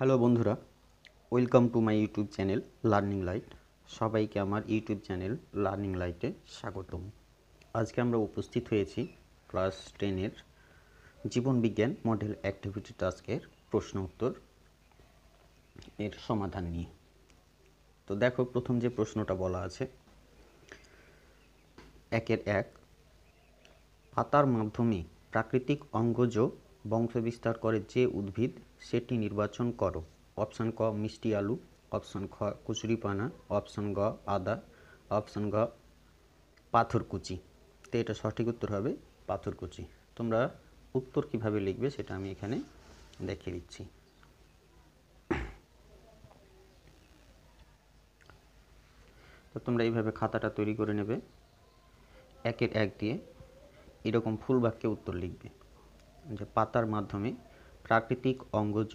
Hello বন্ধুরা, welcome to my YouTube channel learning light. সবাইকে আমার ইউটিউব চ্যানেল লার্নিং লাইটে স্বাগতম। আজকে আমরা উপস্থিত হয়েছি ক্লাস 10-এর জীবনবিজ্ঞান মডেল অ্যাক্টিভিটি টাস্কের প্রশ্ন উত্তর এর সমাধান নিয়ে। তো দেখো, প্রথম যে প্রশ্নটা বলা আছে 1-1, পাতার মাধ্যমে প্রাকৃতিক অঙ্গজ বংশবিস্তার করে যে উদ্ভিদ সেটি নির্বাচন করো। অপশান ক মিষ্টি আলু, অপশান খ কচুরিপানা, অপশান গ আদা, অপশান গ পাথরকুচি। তো এটা সঠিক উত্তর হবে পাথরকুচি। তোমরা উত্তর কিভাবে লিখবে সেটা আমি এখানে দেখিয়ে দিচ্ছি। তো তোমরা এইভাবে খাতাটা তৈরি করে নেবে, 1-1 দিয়ে এরকম ফুল বাক্যে উত্তর লিখবে যে পাতার মাধ্যমে প্রাকৃতিক অঙ্গজ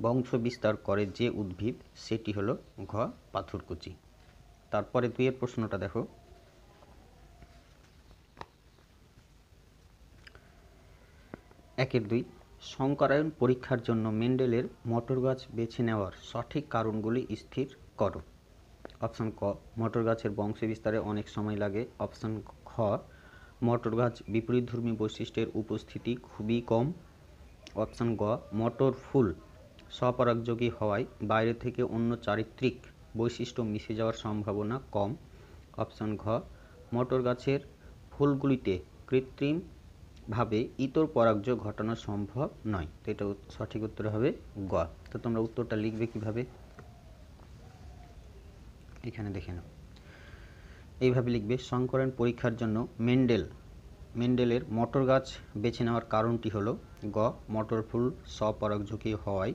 বংশ বিস্তার করে যে উদ্ভিদ সেটি হলো ঘ পাথরকুচি। তারপরে 2-এর প্রশ্নটা দেখো, একের 2, সংকরায়ন পরীক্ষার জন্য মেন্ডেলের মটর গাছ বেছে নেওয়ার সঠিক কারণগুলি স্থির করো। অপশান ক মটর গাছের বংশ বিস্তারে অনেক সময় লাগে। অপশান খ মটর গাছ বিপরীতধর্মী বৈশিষ্ট্যের উপস্থিতি খুবই কম। অপশান গ মটর ফুল স্বপরাগযোগী হওয়ায় বাইরে থেকে অন্য চারিত্রিক বৈশিষ্ট্য মিশে যাওয়ার সম্ভাবনা কম। অপশান ঘ মটর গাছের ফুলগুলিতে কৃত্রিমভাবে ইতর পরাগযোগ ঘটানো সম্ভব নয়। তো এটা সঠিক উত্তর হবে গ। তো তোমরা উত্তরটা লিখবে কিভাবে এখানে দেখে নাও। এইভাবে লিখবে, সংকরায়ন পরীক্ষার জন্য মেন্ডেলের মটর গাছ বেছে নেওয়ার কারণটি হলো গ মটর ফুল স্বপরাগযোগী হওয়ায়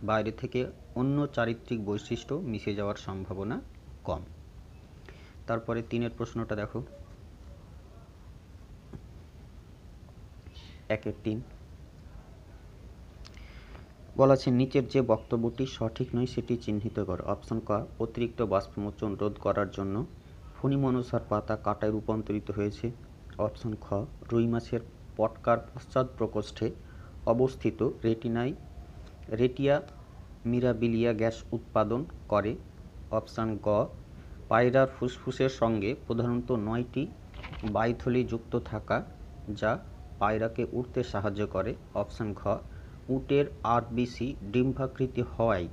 বাইরে থেকে অন্য চারিত্রিক বৈশিষ্ট্য মিশে যাওয়ার সম্ভাবনা কম। তারপরে 3-এর প্রশ্নটা দেখো, 1-3 বলা আছে নিচের যে বক্তব্যটি সঠিক নয় সেটি চিহ্নিত করো। অপশন ক অতিরিক্ত বাষ্পমোচন রোধ করার জন্য ফণিমনসার পাতা কাটায় রূপান্তরিত হয়েছে। অপশন খ রুই মাছের পটকার পশ্চাৎ প্রকোষ্ঠে অবস্থিত রেটিয়া মিরাবিলিয়া গ্যাস উৎপাদন করে। অপশান গ পায়রার ফুসফুসের সঙ্গে প্রধানত 9টি বায়ুথলি যুক্ত থাকা যা পায়রাকে উড়তে সাহায্য করে। অপশান ঘ উটের আরবিসি ডিম্বাকৃতি হওয়ায়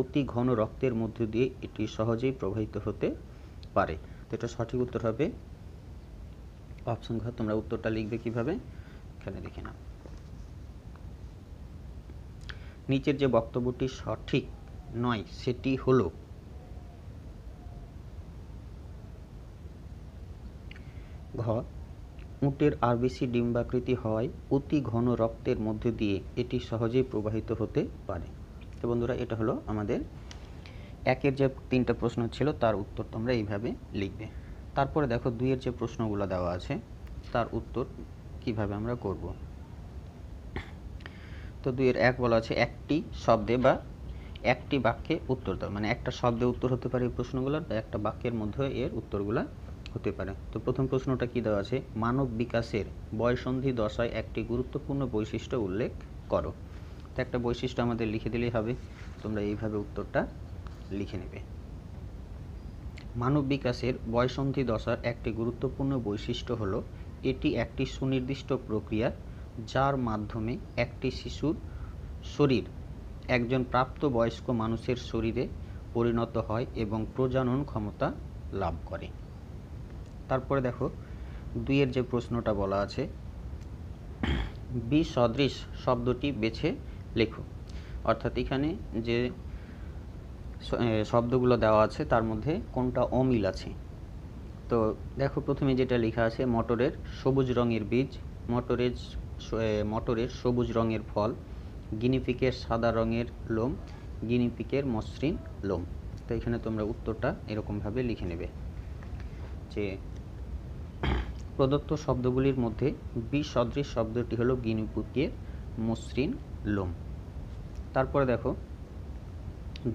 অতি ঘন রক্তের মধ্য দিয়ে এটি সহজেই প্রবাহিত হতে পারে। তো এটা সঠিক উত্তর হবে অপশন ঘ। তোমরা উত্তরটা লিখবে কিভাবে এখানে দেখে নাও। নিচের যে বক্তব্যটি সঠিক নয় সেটি হলো ঘ উটের আরবিসি ডিম্বাকৃতি হওয়ায় অতি ঘন রক্তের মধ্য দিয়ে এটি সহজেই প্রবাহিত হতে পারে। তো বন্ধুরা, এটা হলো আমাদের 1-এর যে 3টা প্রশ্ন ছিল তার উত্তর তোমরা এইভাবে লিখবে। তারপরে দেখো 2-এর যে প্রশ্নগুলো দেওয়া আছে তার উত্তর কিভাবে আমরা করব। তো 2-এর 1 বলা আছে একটি শব্দে বা একটি বাক্যে উত্তর দাও। মানে একটা শব্দে উত্তর হতে পারে এই প্রশ্নগুলোর, বা একটা বাক্যের মধ্যে এর উত্তরগুলো হতে পারে। তো প্রথম প্রশ্নটা কি দেওয়া আছে, মানব বিকাশের বয়ঃসন্ধি দশায় একটি গুরুত্বপূর্ণ বৈশিষ্ট্য উল্লেখ করো। তো একটা বৈশিষ্ট্য আমাদের লিখে দিলেই হবে। তোমরা এইভাবে উত্তরটা লিখে নেবে। মানব বিকাশের বয়ঃসন্ধি দশার একটি গুরুত্বপূর্ণ বৈশিষ্ট্য হলো এটি একটি সুনির্দিষ্ট প্রক্রিয়া যার মাধ্যমে একটি শিশুর শরীর একজন প্রাপ্তবয়স্ক মানুষের শরীরে পরিণত হয় এবং প্রজনন ক্ষমতা লাভ করে। তারপরে দেখো 2-এর যে প্রশ্নটা বলা আছে বিসদৃশ শব্দটি বেছে লেখো। অর্থাৎ এখানে যে শব্দগুলো দেওয়া আছে তার মধ্যে কোনটা অমিল আছে। তো দেখো প্রথমে যেটা লেখা আছে মটরের সবুজ রঙের বীজ, মটরের সবুজ রঙের ফল, গিনিপিকের সাদা রঙের লোম, গিনিপিকের মসৃণ লোম। তো এখানে তোমরা উত্তরটা এরকমভাবে লিখে নেবে যে প্রদত্ত শব্দগুলির মধ্যে বিসদৃশ শব্দটি হলো গিনিপিকের মসৃণ লোম। তারপরে দেখো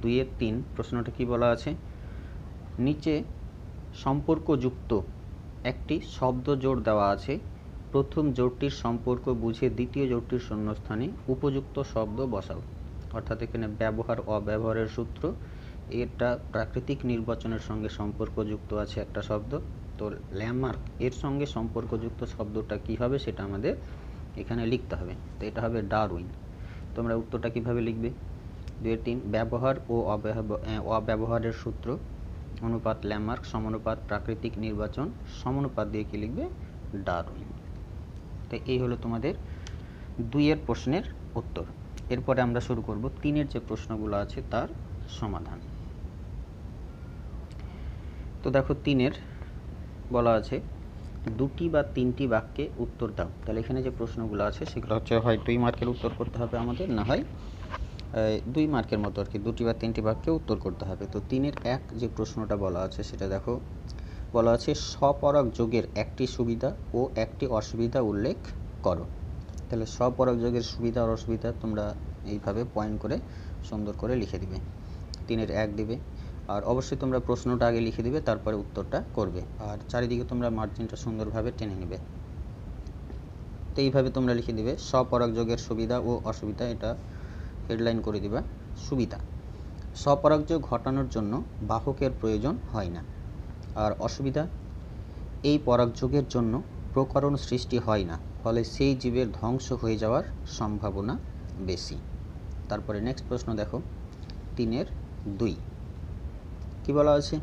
2-এর 3 প্রশ্নটা কি বলা আছে, নিচে সম্পর্কযুক্ত একটি শব্দ জোড় দেওয়া আছে। প্রথম জোড়টির সম্পর্ক বুঝে দ্বিতীয় জোড়টির শূন্যস্থানে উপযুক্ত শব্দ বসাও। অর্থাৎ এখানে ব্যবহার অব্যবহারের সূত্র, এটা প্রাকৃতিক নির্বাচনের সঙ্গে সম্পর্কযুক্ত আছে একটা শব্দ। তো ল্যামার্ক এর সঙ্গে সম্পর্কযুক্ত শব্দটা কি হবে সেটা আমাদের এখানে লিখতে হবে। তো এটা হবে ডারউইন। তোমরা উত্তরটা কিভাবে লিখবে? 2-3 ব্যবহার ও অব্যবহারের সূত্র অনুপাত ল্যামার্ক সমানুপাত প্রাকৃতিক নির্বাচন সমানুপাত দিয়ে কি লিখবে? ডারউইন। তো এই হলো তোমাদের 2-এর প্রশ্নের উত্তর। এরপরে আমরা শুরু করব 3-এর যে প্রশ্নগুলো আছে তার সমাধান। তো দেখো 3-এর বলা আছে 2টি বা 3টি বাক্যে উত্তর দাও। তাহলে এখানে যে প্রশ্নগুলো আছে সেগুলো হচ্ছে হয় 2 মার্কের উত্তর করতে হবে আমাদের, না হয় 2 মার্কের মতো আর কি 2টি বা 3টি বাক্যে উত্তর করতে হবে। তো 3-এর 1 যে প্রশ্নটা বলা আছে সেটা দেখো, বলা আছে স্বপরাগ যোগের একটি সুবিধা ও একটি অসুবিধা উল্লেখ করো। তাহলে স্বপরাগ যোগের সুবিধা আর অসুবিধা তোমরা এইভাবে পয়েন্ট করে সুন্দর করে লিখে দিবে। 3-এর 1 দিবে, আর অবশ্যই তোমরা প্রশ্নটা আগে লিখে দিবে, তারপরে উত্তরটা করবে, আর চারিদিকে তোমরা মার্জিনটা সুন্দরভাবে টেনে নেবে। তো এইভাবে তোমরা লিখে দিবে স্বপরাগ যোগের সুবিধা ও অসুবিধা, এটা হেডলাইন করে দিবা সুবিধা। স্বপরাগ যোগ ঘটানোর জন্য বাহকের প্রয়োজন হয় না। আর অসুবিধা, এই পরাগযোগের জন্য প্রকরণ সৃষ্টি হয় না, ফলে সেই জীবের ধ্বংস হয়ে যাওয়ার সম্ভাবনা বেশি। তারপরে নেক্সট প্রশ্ন দেখো 3-এর 2 কি বলা আছে?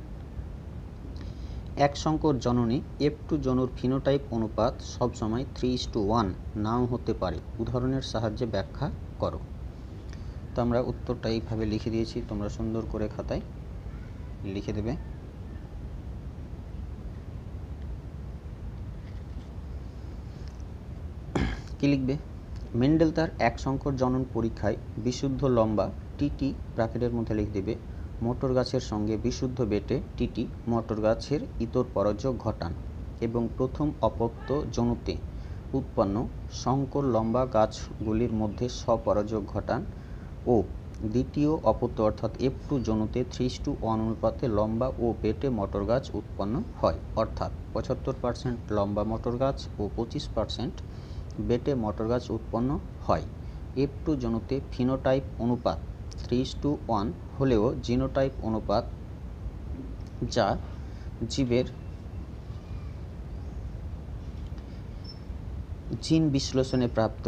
এক সংকর জননে F2 জনুর ফিনোটাইপ অনুপাত সবসময় 3:1 নাও হতে পারে, উদাহরণের সাহায্যে ব্যাখ্যা করো। তো আমরা উত্তরটা এইভাবে লিখে দিয়েছি, তোমরা সুন্দর করে খাতায় লিখে দেবে। কি লিখবে? মেন্ডেল তার এক সংকর জনন পরীক্ষায় বিশুদ্ধ লম্বা টিটি ব্র্যাকেটের মধ্যে লিখে দেবে মোটর গাছের সঙ্গে বিশুদ্ধ বেটে টিটি মোটর গাছের ইতর পরাগযোগ ঘটান এবং প্রথম অপত্য জনুতে উৎপন্ন সংকর লম্বা গাছগুলির মধ্যে স্বপরাগযোগ ঘটান ও দ্বিতীয় অপত্য অর্থাৎ F2 জনুতে 3:1 অনুপাতে লম্বা ও বেটে মটর গাছ উৎপন্ন হয়, অর্থাৎ 75% লম্বা মটর গাছ ও 25% বেটে মটর গাছ উৎপন্ন হয়। F2 জনুতে ফিনোটাইপ অনুপাত 3:1 হলেও জিনোটাইপ অনুপাত যা জীবের জিন বিশ্লেষণে প্রাপ্ত,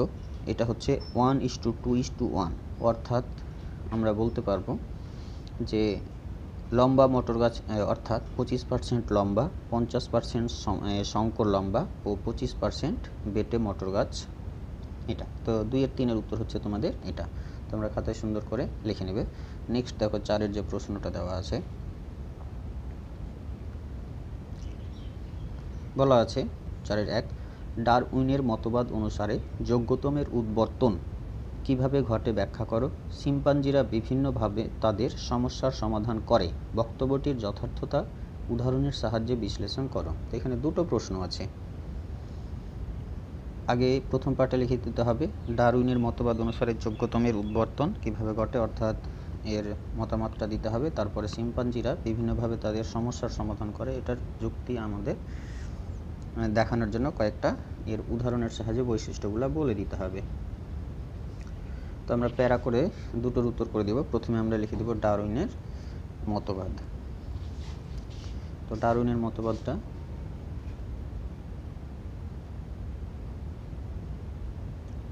এটা হচ্ছে 1:2:1, অর্থাৎ আমরা বলতে পারবো যে লম্বা মটর গাছ অর্থাৎ 25% লম্বা, 50% সংকর লম্বা ও 25% বেটে মটর গাছ, এটা। তো 2-এর 3-এর উত্তর হচ্ছে তোমাদের এটা। তোমরা খাতায় সুন্দর করে লিখে নেবে। নেক্সট দেখো 4-এর যে প্রশ্নটা দেওয়া আছে, বলা আছে 4-এর 1 ডারউইনের মতবাদ অনুসারে যোগ্যতমের উদ্বর্তন কিভাবে ঘটে ব্যাখ্যা করো। শিম্পাঞ্জিরা বিভিন্নভাবে তাদের সমস্যার সমাধান করে, বক্তব্যটির যথার্থতা উদাহরণের সাহায্যে বিশ্লেষণ করো। তো এখানে দুটো প্রশ্ন আছে, আগে প্রথম পার্টে লিখে দিতে হবে ডারউইনের মতবাদ অনুসারে যোগ্যতমের উদ্বর্তন কিভাবে ঘটে, অর্থাৎ এর মতামতটা দিতে হবে। তারপরে শিম্পাঞ্জিরা বিভিন্নভাবে তাদের সমস্যার সমাধান করে, এটার যুক্তি আমাদের দেখানোর জন্য কয়েকটা এর উদাহরণের সাহায্যে বৈশিষ্ট্যগুলো বলে দিতে হবে। তো আমরা প্যারা করে দুটোর উত্তর করে দেব। প্রথমে আমরা লিখে দেব ডারউইনের মতবাদ। তো ডারউইনের মতবাদটা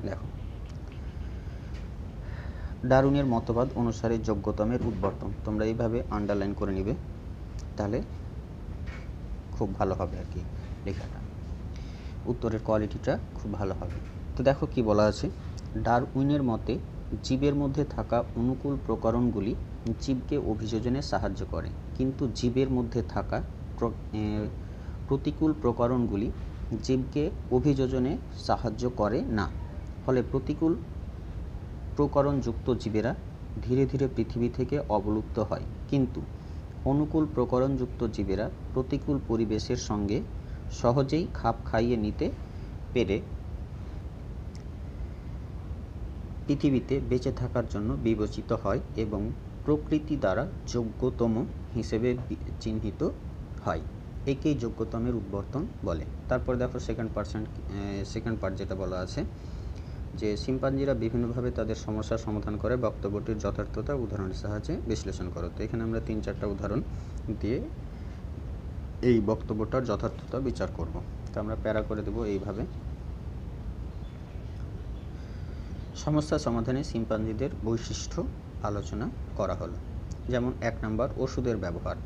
দেখো, ডারউইনের মতবাদ অনুসারে যোগ্যতমের উদ্বর্তন, তোমরা এইভাবে আন্ডারলাইন করে নিবে, তাহলে খুব ভালো হবে আর কি লেখাটা, উত্তরের কোয়ালিটিটা খুব ভালো হবে। তো দেখো কি বলা আছে, ডারউইনের মতে জীবের মধ্যে থাকা অনুকূল প্রকরণগুলি জীবকে অভিযোজনে সাহায্য করে, কিন্তু জীবের মধ্যে থাকা প্রতিকূল প্রকরণগুলি জীবকে অভিযোজনে সাহায্য করে না। ফলে প্রতিকূল প্রকরণযুক্ত জীবেরা ধীরে ধীরে পৃথিবী থেকে অবলুপ্ত হয়, কিন্তু অনুকূল প্রকরণযুক্ত জীবেরা প্রতিকূল পরিবেশের সঙ্গে সহজেই খাপ খাইয়ে নিতে পেরে পৃথিবীতে বেঁচে থাকার জন্য বিবেচিত হয় এবং প্রকৃতি দ্বারা যোগ্যতম হিসেবে চিহ্নিত হয়। একেই যোগ্যতমের উদ্বর্তন বলে। তারপর দেখো সেকেন্ড পার্ট যেটা বলা আছে, যে শিম্পাঞ্জিরা বিভিন্নভাবে তাদের সমস্যার সমাধান করে, বক্তব্যটির যথার্থতা উদাহরণের সাহায্যে বিশ্লেষণ করো। তো এখানে আমরা 3-4টা উদাহরণ দিয়ে এই বক্তব্যটার যথার্থতা বিচার করব। তো আমরা প্যারা করে দেব এইভাবে। সমস্যা সমাধানে শিম্পাঞ্জিদের বৈশিষ্ট্য আলোচনা করা হলো। যেমন 1 নম্বর, ওষুধের ব্যবহার।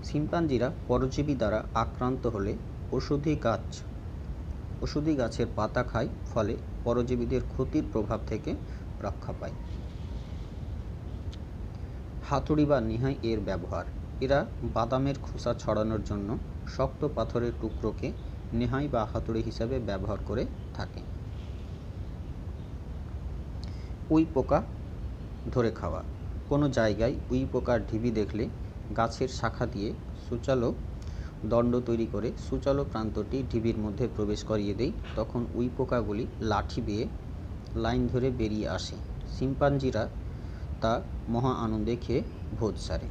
শিম্পাঞ্জিরা পরজীবী দ্বারা আক্রান্ত হলে ওষুধি গাছের পাতা খায়, ফলে পরজীবীদের ক্ষতির প্রভাব থেকে রক্ষা পায়। হাতুড়ি বা নিহাই এর ব্যবহার। এরা বাদামের খোসা ছড়ানোর জন্য শক্ত পাথরের টুকরোকে নেহাই বা হাতুড়ি হিসাবে ব্যবহার করে থাকে। উই পোকা ধরে খাওয়া। কোনো জায়গায় উই পোকার ঢিবি দেখলে গাছের শাখা দিয়ে সূচালো দণ্ড তৈরি করে সূচালো প্রান্তটি ঢিবির মধ্যে প্রবেশ করিয়ে দেয়। তখন উই পোকাগুলি লাঠি বেয়ে লাইন ধরে বেরিয়ে আসে। শিম্পাঞ্জিরা তা মহা আনন্দে খেয়ে ভোজ সারে।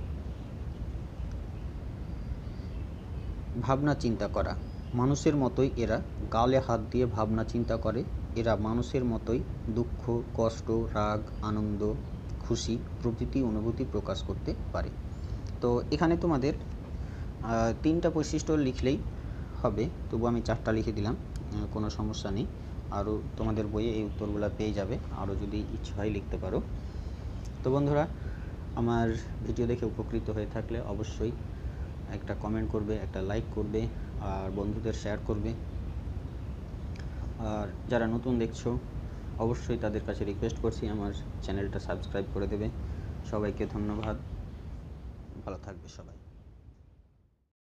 ভাবনা চিন্তা করা। মানুষের মতোই এরা গালে হাত দিয়ে ভাবনা চিন্তা করে। এরা মানুষের মতোই দুঃখ, কষ্ট, রাগ, আনন্দ, খুশি প্রভৃতি অনুভূতি প্রকাশ করতে পারে। তো এখানে তোমাদের 3টা বৈশিষ্ট্য লিখলেই হবে, তবু আমি 4টা লিখে দিলাম, কোনো সমস্যা নেই। আরও তোমাদের বইয়ে এই উত্তরগুলো পেয়ে যাবে, আরও যদি ইচ্ছা হয় লিখতে পারো। তো বন্ধুরা, আমার ভিডিও দেখে উপকৃত হয়ে থাকলে অবশ্যই একটা কমেন্ট করবে, একটা লাইক করবে, আর বন্ধুদের শেয়ার করবে। আর যারা নতুন দেখছো অবশ্যই তাদের কাছে রিকোয়েস্ট করছি আমার চ্যানেলটা সাবস্ক্রাইব করে দেবে। সবাইকে ধন্যবাদ, ভালো থাকবে সবাই।